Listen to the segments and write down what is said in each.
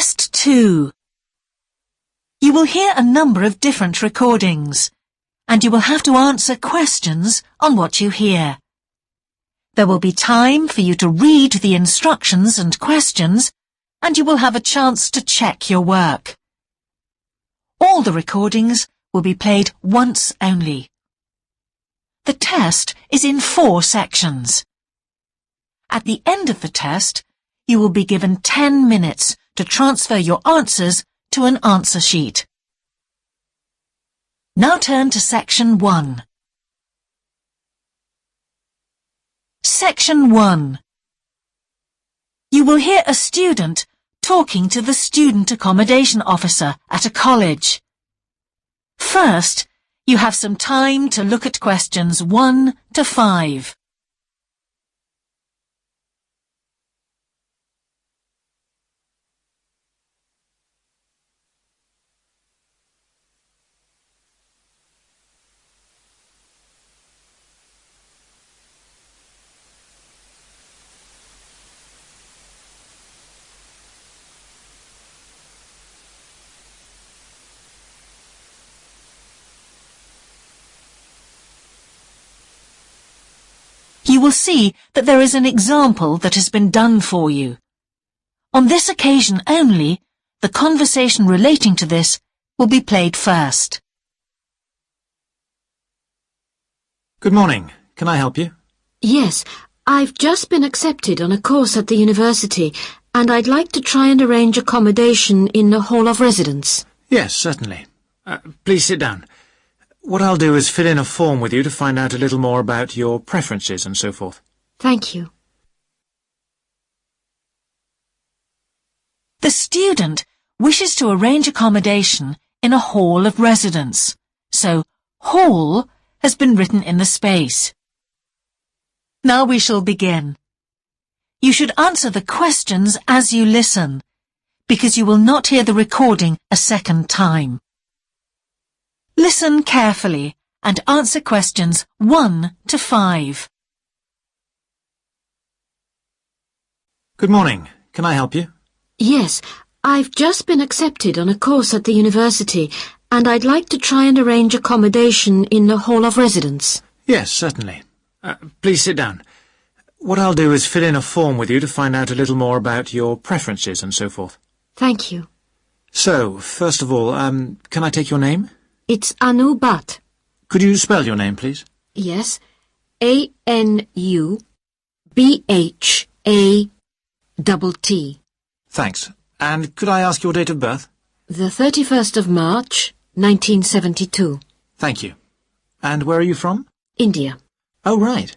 Test 2. You will hear a number of different recordings, and you will have to answer questions on what you hear. There will be time for you to read the instructions and questions, and you will have a chance to check your work. All the recordings will be played once only. The test is in 4 sections. At the end of the test, you will be given 10 minutes to transfer your answers to an answer sheet. Now turn to Section 1. Section 1. You will hear a student talking to the student accommodation officer at a college. First, you have some time to look at questions 1 to 5. You will see that there is an example that has been done for you. On this occasion only, the conversation relating to this will be played first. Good morning. Can I help you? Yes, I've just been accepted on a course at the university, and I'd like to try and arrange accommodation in the hall of residence. Yes, certainly. Please sit down. What I'll do is fill in a form with you to find out a little more about your preferences and so forth. Thank you. The student wishes to arrange accommodation in a hall of residence, so hall has been written in the space. Now we shall begin. You should answer the questions as you listen, because you will not hear the recording a second time. Listen carefully and answer questions 1 to 5. Good morning. Can I help you? Yes, I've just been accepted on a course at the university, and I'd like to try and arrange accommodation in the hall of residence. Yes, certainly. Please sit down. What I'll do is fill in a form with you to find out a little more about your preferences and so forth. Thank you. So, first of all, can I take your name? It's Anu Bhatt. Could you spell your name, please? Yes, A-N-U-B-H-A-T-T. Thanks. And could I ask your date of birth? The 31st of March, 1972. Thank you. And where are you from? India. Oh, right.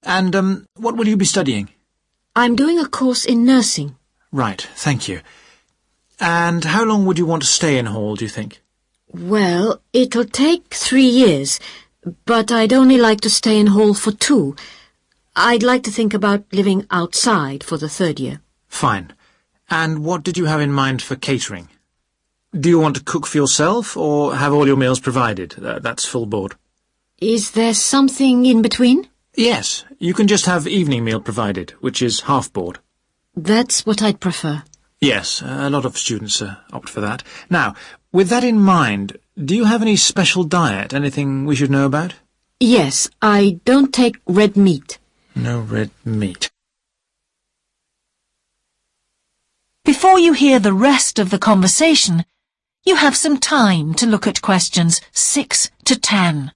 And, what will you be studying? I'm doing a course in nursing. Right, thank you. And how long would you want to stay in hall, do you think? Well, it'll take 3 years, but I'd only like to stay in hall for 2. I'd like to think about living outside for the 3rd year. Fine. And what did you have in mind for catering? Do you want to cook for yourself, or have all your meals provided? That's full board. Is there something in between? Yes, you can just have evening meal provided, which is half board. That's what I'd prefer. Yes, a lot of students opt for that. Now, with that in mind, do you have any special diet, anything we should know about? Yes, I don't take red meat. No red meat. Before you hear the rest of the conversation, you have some time to look at questions 6 to 10.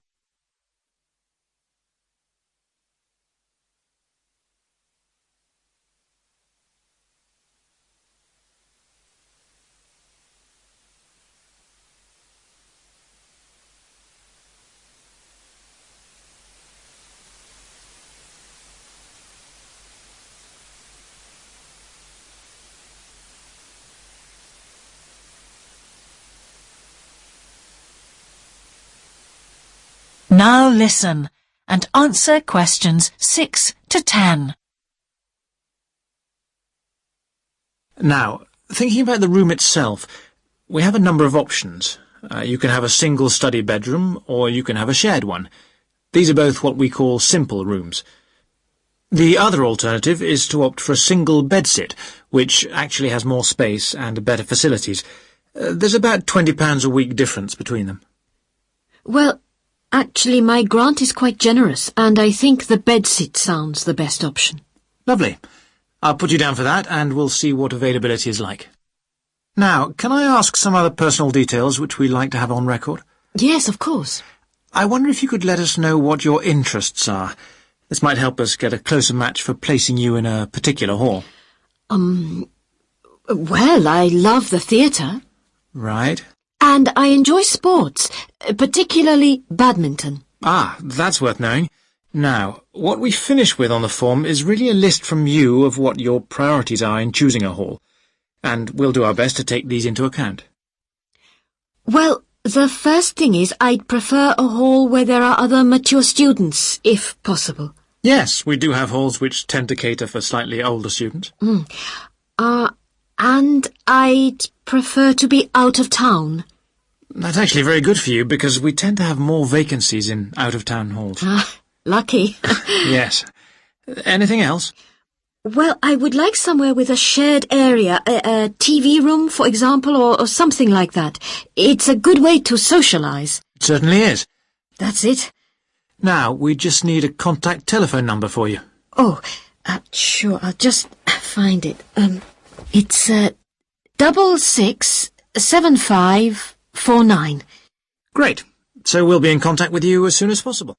Now listen and answer questions 6 to 10. Now, thinking about the room itself, we have a number of options. You can have a single study bedroom, or you can have a shared one. These are both what we call simple rooms. The other alternative is to opt for a single bedsit, which actually has more space and better facilities. There's about £20 a week difference between them. Well, actually my grant is quite generous, and I think the bedsit sounds the best option. Lovely. I'll put you down for that, and we'll see what availability is like. Now, can I ask some other personal details which we like to have on record? Yes, of course. I wonder if you could let us know what your interests are. This might help us get a closer match for placing you in a particular hall. Well, I love the theatre. Right. And I enjoy sports, particularly badminton. Ah, that's worth knowing. Now, what we finish with on the form is really a list from you of what your priorities are in choosing a hall, and we'll do our best to take these into account. Well, the first thing is I'd prefer a hall where there are other mature students, if possible. Yes, we do have halls which tend to cater for slightly older students. And I'd prefer to be out of town. That's actually very good for you, because we tend to have more vacancies in out-of-town halls. Lucky. Yes. Anything else? Well, I would like somewhere with a shared area, a TV room, for example, or something like that. It's a good way to socialise. It certainly is. That's it. Now, we just need a contact telephone number for you. Oh, sure, I'll just find it. It's 667549. Great. So we'll be in contact with you as soon as possible.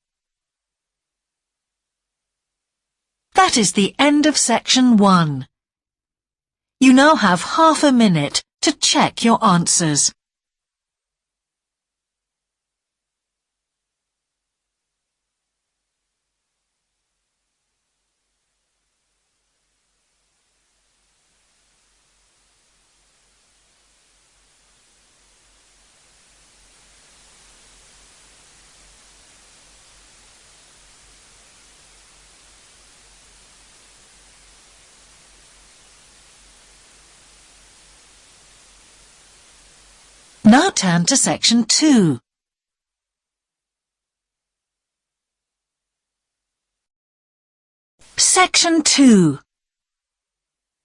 That is the end of section 1. You now have half a minute to check your answers. Now turn to section 2. Section 2.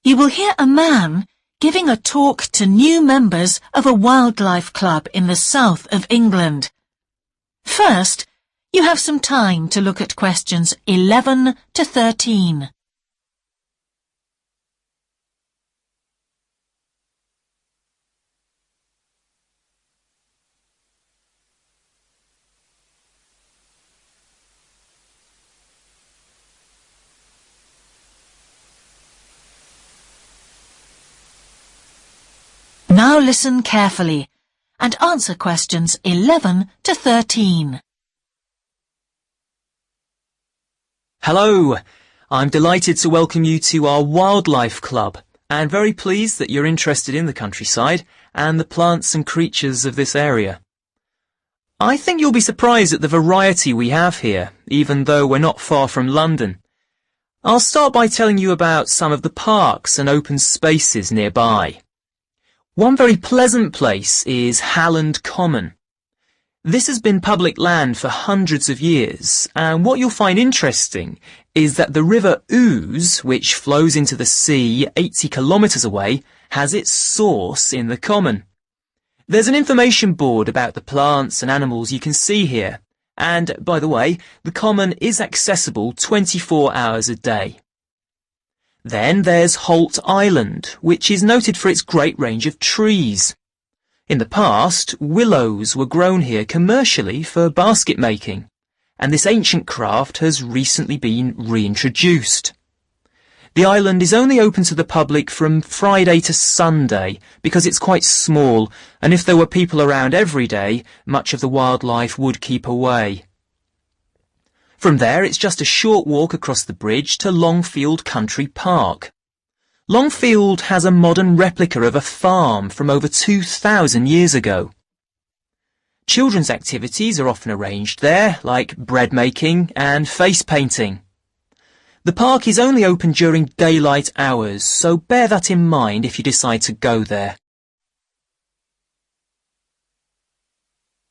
You will hear a man giving a talk to new members of a wildlife club in the south of England. First, you have some time to look at questions 11 to 13. Now listen carefully and answer questions 11 to 13. Hello, I'm delighted to welcome you to our wildlife club and very pleased that you're interested in the countryside and the plants and creatures of this area. I think you'll be surprised at the variety we have here, even though we're not far from London. I'll start by telling you about some of the parks and open spaces nearby. One very pleasant place is Halland Common. This has been public land for hundreds of years, and what you'll find interesting is that the river Ouse, which flows into the sea 80 kilometres away, has its source in the common. There's an information board about the plants and animals you can see here, and, by the way, the common is accessible 24 hours a day. Then there's Holt Island, which is noted for its great range of trees. In the past, willows were grown here commercially for basket making, and this ancient craft has recently been reintroduced. The island is only open to the public from Friday to Sunday because it's quite small, and if there were people around every day, much of the wildlife would keep away. From there, it's just a short walk across the bridge to Longfield Country Park. Longfield has a modern replica of a farm from over 2,000 years ago. Children's activities are often arranged there, like bread making and face painting. The park is only open during daylight hours, so bear that in mind if you decide to go there.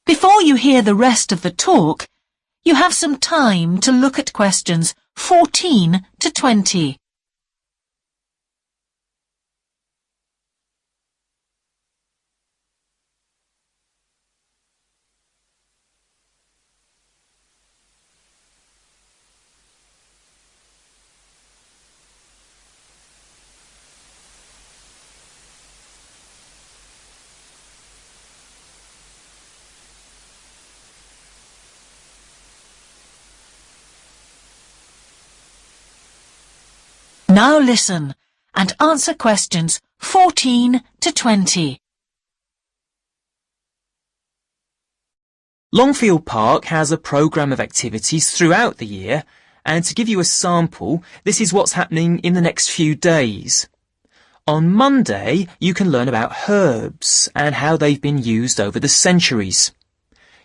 Before you hear the rest of the talk, you have some time to look at questions 14 to 20. Now listen and answer questions 14 to 20. Longfield Park has a programme of activities throughout the year, and to give you a sample, this is what's happening in the next few days. On Monday, you can learn about herbs and how they've been used over the centuries.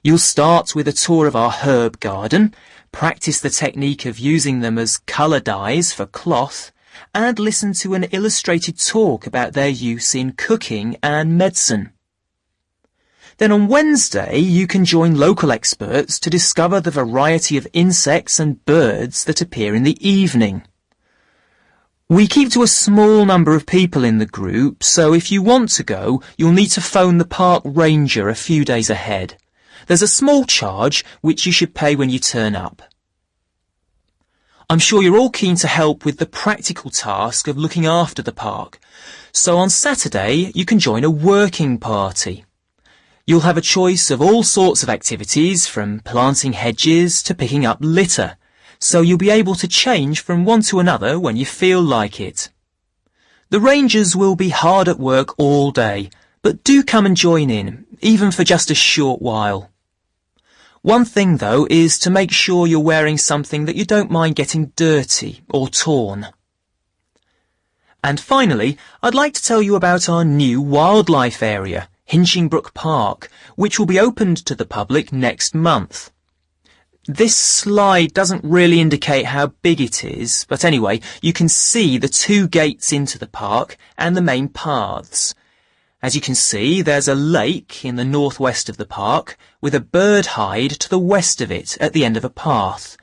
You'll start with a tour of our herb garden, practice the technique of using them as colour dyes for cloth, and listen to an illustrated talk about their use in cooking and medicine. Then on Wednesday, you can join local experts to discover the variety of insects and birds that appear in the evening. We keep to a small number of people in the group, so if you want to go, you'll need to phone the park ranger a few days ahead. There's a small charge which you should pay when you turn up. I'm sure you're all keen to help with the practical task of looking after the park, so on Saturday you can join a working party. You'll have a choice of all sorts of activities, from planting hedges to picking up litter, so you'll be able to change from one to another when you feel like it. The rangers will be hard at work all day, but do come and join in, even for just a short while. One thing, though, is to make sure you're wearing something that you don't mind getting dirty or torn. And finally, I'd like to tell you about our new wildlife area, Hinchingbrook Park, which will be opened to the public next month. This slide doesn't really indicate how big it is, but anyway, you can see the 2 gates into the park and the main paths. As you can see, there's a lake in the northwest of the park with a bird hide to the west of it at the end of a path,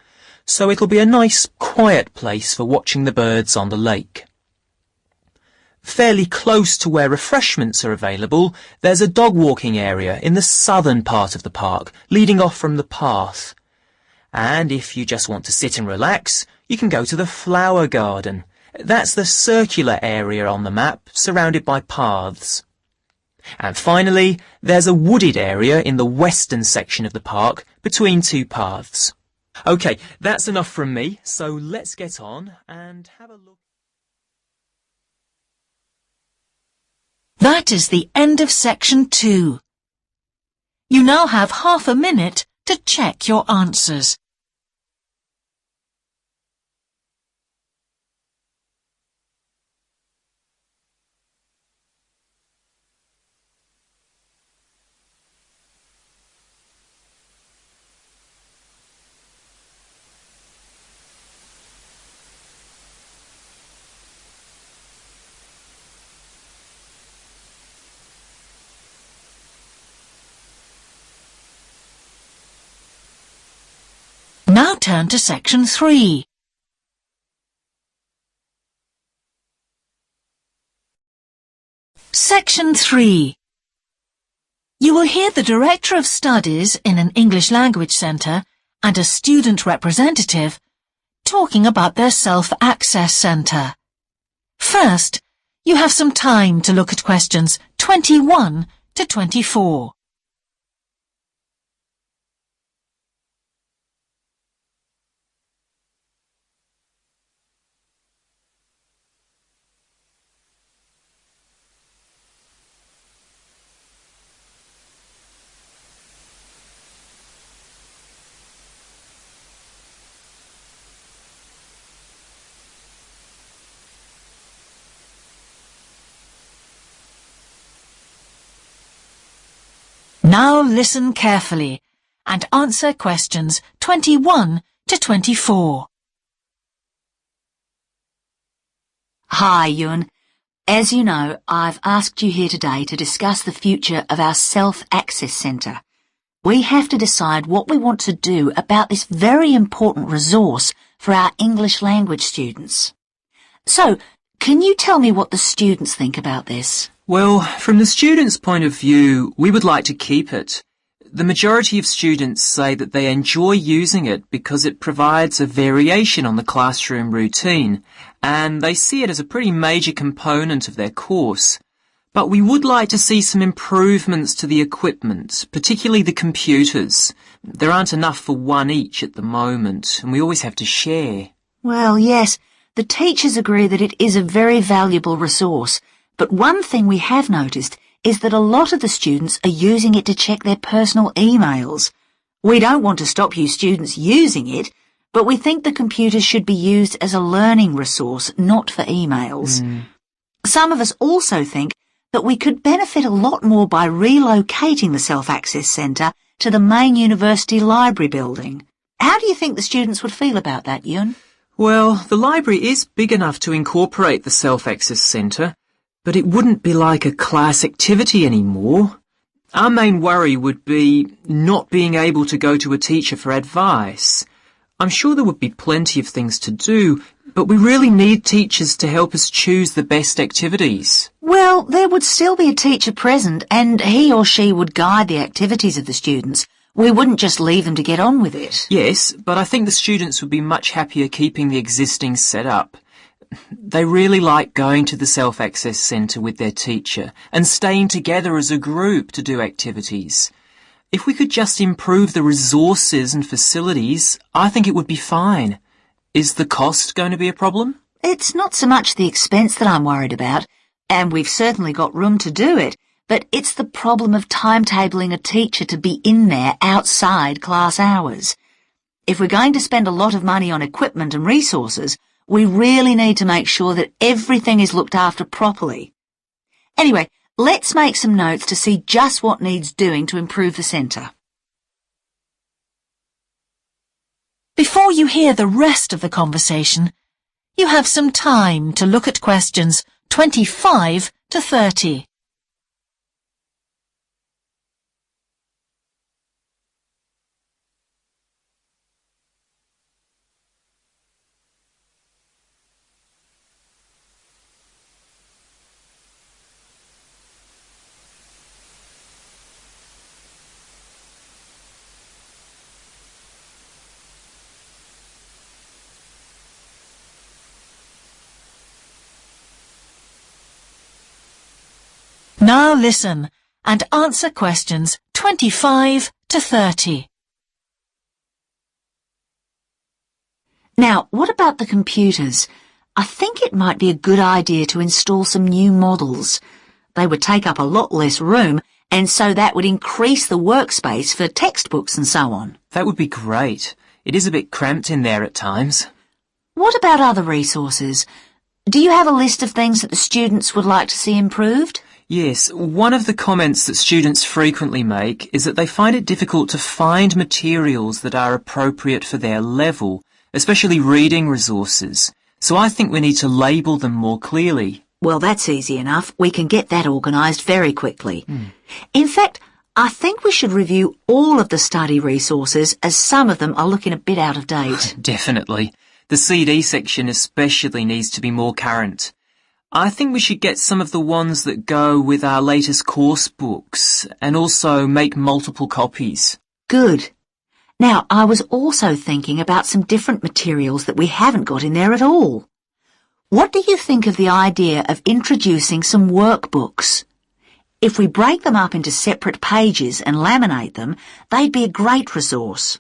so it'll be a nice, quiet place for watching the birds on the lake. Fairly close to where refreshments are available, there's a dog walking area in the southern part of the park, leading off from the path. And if you just want to sit and relax, you can go to the flower garden. That's the circular area on the map, surrounded by paths. And finally, there's a wooded area in the western section of the park, between 2 paths. OK, that's enough from me, so let's get on and have a look. That is the end of section 2. You now have half a minute to check your answers. Now turn to section 3. Section 3. You will hear the Director of Studies in an English Language Centre and a student representative talking about their Self-Access Centre. First, you have some time to look at questions 21 to 24. Now listen carefully and answer questions 21 to 24. Hi, Ewan. As you know, I've asked you here today to discuss the future of our Self-Access Centre. We have to decide what we want to do about this very important resource for our English language students. So, can you tell me what the students think about this? Well, from the students' point of view, we would like to keep it. The majority of students say that they enjoy using it because it provides a variation on the classroom routine, and they see it as a pretty major component of their course. But we would like to see some improvements to the equipment, particularly the computers. There aren't enough for one each at the moment, and we always have to share. Well, yes, the teachers agree that it is a very valuable resource, but one thing we have noticed is that a lot of the students are using it to check their personal emails. We don't want to stop you students using it, but we think the computers should be used as a learning resource, not for emails. Some of us also think that we could benefit a lot more by relocating the Self-Access Centre to the main university library building. How do you think the students would feel about that, Ewan? Well, the library is big enough to incorporate the Self-Access Centre, but it wouldn't be like a class activity anymore. Our main worry would be not being able to go to a teacher for advice. I'm sure there would be plenty of things to do, but we really need teachers to help us choose the best activities. Well, there would still be a teacher present, and he or she would guide the activities of the students. We wouldn't just leave them to get on with it. Yes, but I think the students would be much happier keeping the existing setup. They really like going to the Self-Access Centre with their teacher and staying together as a group to do activities. If we could just improve the resources and facilities, I think it would be fine. Is the cost going to be a problem? It's not so much the expense that I'm worried about, and we've certainly got room to do it, but it's the problem of timetabling a teacher to be in there outside class hours. If we're going to spend a lot of money on equipment and resources, we really need to make sure that everything is looked after properly. Anyway, let's make some notes to see just what needs doing to improve the centre. Before you hear the rest of the conversation, you have some time to look at questions 25 to 30. Now listen and answer questions 25 to 30. Now, what about the computers? I think it might be a good idea to install some new models. They would take up a lot less room, and so that would increase the workspace for textbooks and so on. That would be great. It is a bit cramped in there at times. What about other resources? Do you have a list of things that the students would like to see improved? Yes, one of the comments that students frequently make is that they find it difficult to find materials that are appropriate for their level, especially reading resources. So I think we need to label them more clearly. Well, that's easy enough. We can get that organised very quickly. In fact, I think we should review all of the study resources, as some of them are looking a bit out of date. Definitely. The CD section especially needs to be more current. I think we should get some of the ones that go with our latest course books and also make multiple copies. Good. Now, I was also thinking about some different materials that we haven't got in there at all. What do you think of the idea of introducing some workbooks? If we break them up into separate pages and laminate them, they'd be a great resource.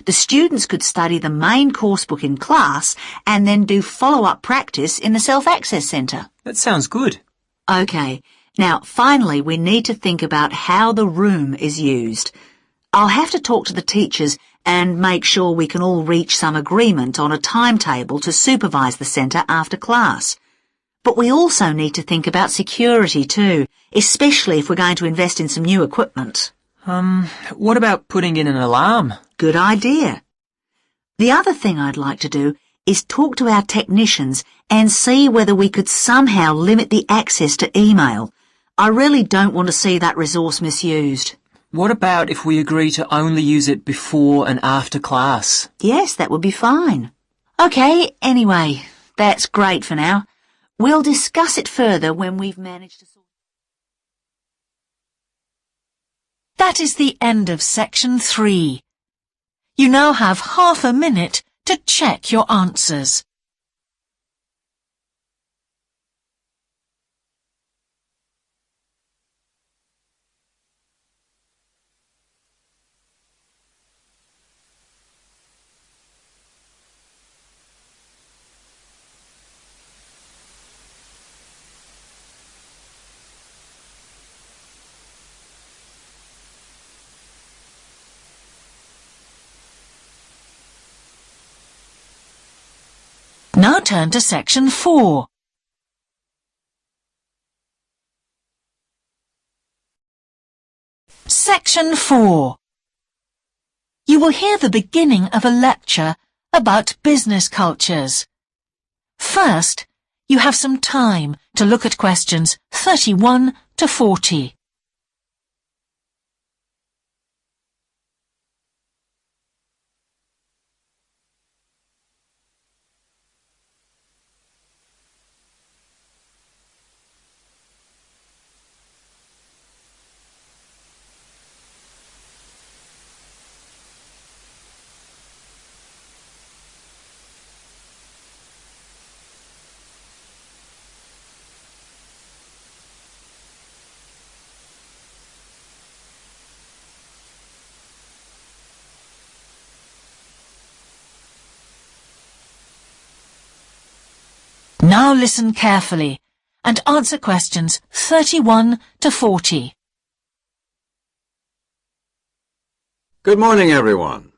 The students could study the main course book in class and then do follow-up practice in the Self-Access Centre. That sounds good. OK, now finally we need to think about how the room is used. I'll have to talk to the teachers and make sure we can all reach some agreement on a timetable to supervise the centre after class. But we also need to think about security too, especially if we're going to invest in some new equipment. What about putting in an alarm? Good idea. The other thing I'd like to do is talk to our technicians and see whether we could somehow limit the access to email. I really don't want to see that resource misused. What about if we agree to only use it before and after class? Yes, that would be fine. OK, anyway, that's great for now. We'll discuss it further when we've managed to sort. That is the end of section 3. You now have half a minute to check your answers. Now turn to section 4. Section 4. You will hear the beginning of a lecture about business cultures. First, you have some time to look at questions 31 to 40. Now listen carefully and answer questions 31 to 40. Good morning, everyone.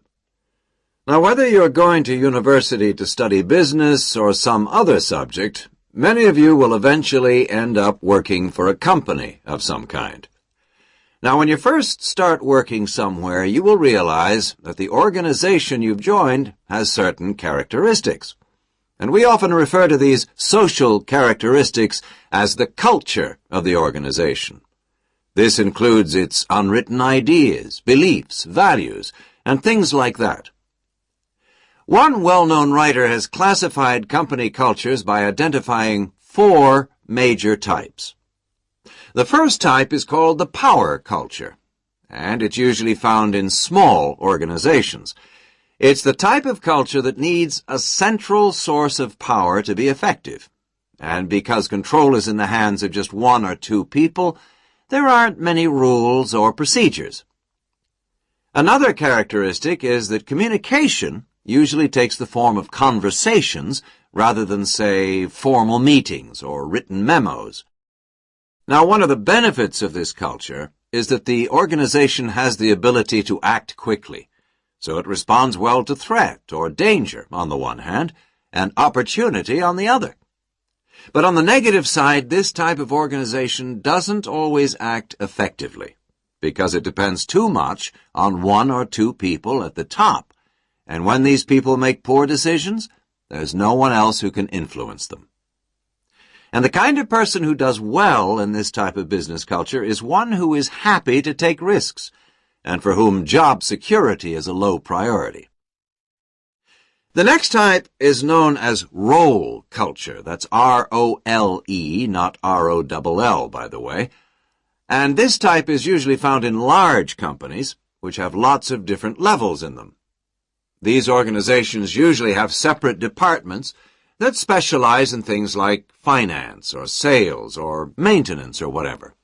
Now, whether you're going to university to study business or some other subject, many of you will eventually end up working for a company of some kind. Now, when you first start working somewhere, you will realize that the organization you've joined has certain characteristics. And we often refer to these social characteristics as the culture of the organization. This includes its unwritten ideas, beliefs, values, and things like that. One well-known writer has classified company cultures by identifying 4 major types. The first type is called the power culture, and it's usually found in small organizations. It's the type of culture that needs a central source of power to be effective. And because control is in the hands of just 1 or 2 people, there aren't many rules or procedures. Another characteristic is that communication usually takes the form of conversations rather than, say, formal meetings or written memos. Now, one of the benefits of this culture is that the organization has the ability to act quickly. So it responds well to threat or danger on the one hand, and opportunity on the other. But on the negative side, this type of organization doesn't always act effectively, because it depends too much on 1 or 2 people at the top, and when these people make poor decisions, there's no one else who can influence them. And the kind of person who does well in this type of business culture is one who is happy to take risks, and for whom job security is a low priority. The next type is known as role culture. That's R-O-L-E, not R-O-double-L, by the way. And this type is usually found in large companies, which have lots of different levels in them. These organizations usually have separate departments that specialize in things like finance or sales or maintenance or whatever.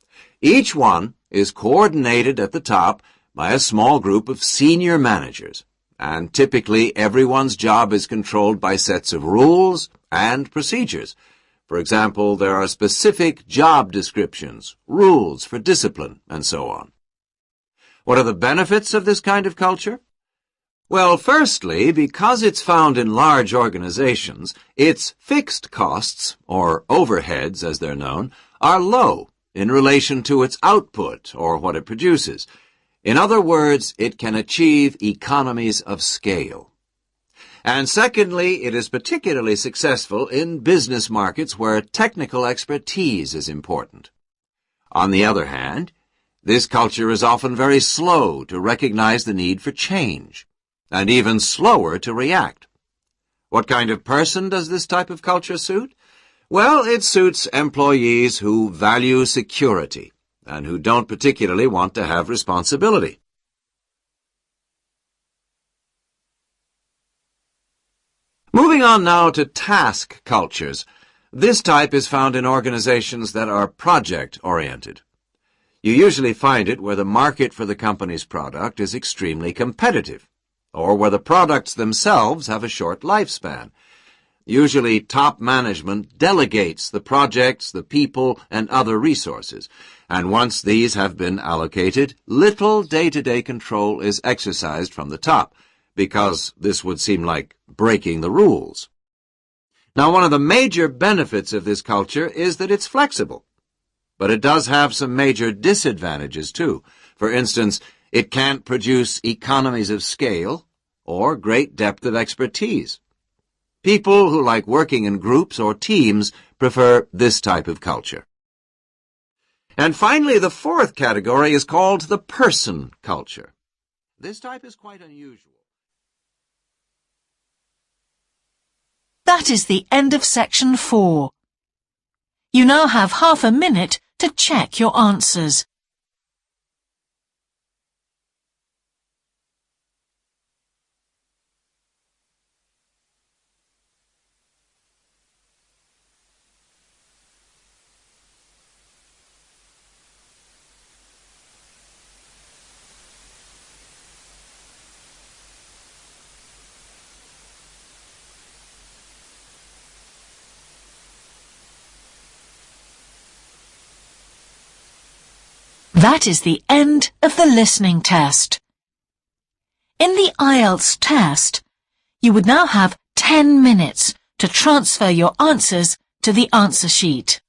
Each one is coordinated at the top by a small group of senior managers, and typically everyone's job is controlled by sets of rules and procedures. For example, there are specific job descriptions, rules for discipline, and so on. What are the benefits of this kind of culture? Well, firstly, because it's found in large organizations, its fixed costs, or overheads as they're known, are low in relation to its output or what it produces. In other words, it can achieve economies of scale. And secondly, it is particularly successful in business markets where technical expertise is important. On the other hand, This culture is often very slow to recognize the need for change, and even slower to react. What kind of person does this type of culture suit? Well, it suits employees who value security and who don't particularly want to have responsibility. Moving on now to task cultures. This type is found in organizations that are project-oriented. You usually find it where the market for the company's product is extremely competitive, or where the products themselves have a short lifespan. Usually, top management delegates the projects, the people, and other resources, and once these have been allocated, little day-to-day control is exercised from the top, because this would seem like breaking the rules. Now, one of the major benefits of this culture is that it's flexible. But it does have some major disadvantages, too. For instance, it can't produce economies of scale or great depth of expertise. People who like working in groups or teams prefer this type of culture. And finally, the fourth category is called the person culture. This type is quite unusual. That is the end of section 4. You now have half a minute to check your answers. That is the end of the listening test. In the Ielts test, you would now have 10 minutes to transfer your answers to the answer sheet.